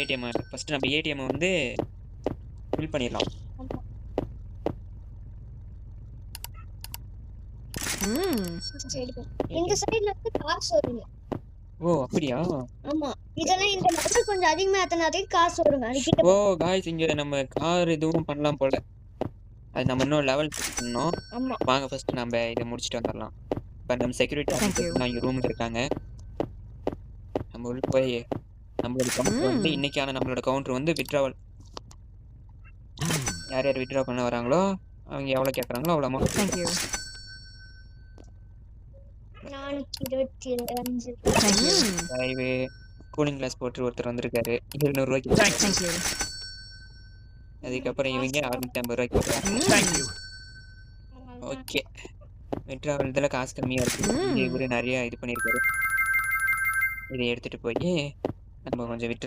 ATM first நம்ம ATM வந்து fill பண்ணிடலாம். ஆமா. சரி. இந்த சைடுல இருந்து காசு வருங்க. ஓ அப்படியா? ஆமா. இதெல்லாம் இந்த லெவல் கொஞ்சம் அதிகமா ஏத்தனாதே காசு வருங்க. அதுக்கிட்ட ஓ காய்ஸ் இங்க நம்ம கார் இதுவும் பண்ணலாம் போல. அது நம்ம இன்னும் லெவல் புஷ் பண்ணணும். ஆமா. வாங்க ஃபர்ஸ்ட் நம்ம இதை முடிச்சுட்டு வந்துடலாம். இப்போ நம்ம செக்யூரிட்டி ஆஃபீஸர் இங்கே ரூமில் இருக்காங்க. நம்ம உள்ள போய் நம்மளோட கவுண்டர் வந்து இன்னைக்கான நம்மளோட கவுண்டர் வந்து வித்ட்ராவல். யார் யார் வித்ட்ரா பண்ண வராங்களோ அவங்க எவ்வளோ கேட்குறாங்களோ அவ்வளோ அமௌண்ட். 425. டிரைவு கூலிங் கிளாஸ் போட்டு ஒருத்தர் வந்திருக்காரு 200 ரூபாய்க்கு. அதுக்கப்புறம் இவங்க 650 ரூபாய்க்கு போடுறாங்க. ஓகே வித்ட்ராவல் இதில் காசு கம்மியாக இருக்குது. இங்கே இவரு நிறைய இது பண்ணியிருக்காரு. இதை எடுத்துகிட்டு போய் நம்ம கொஞ்சம் விட்டு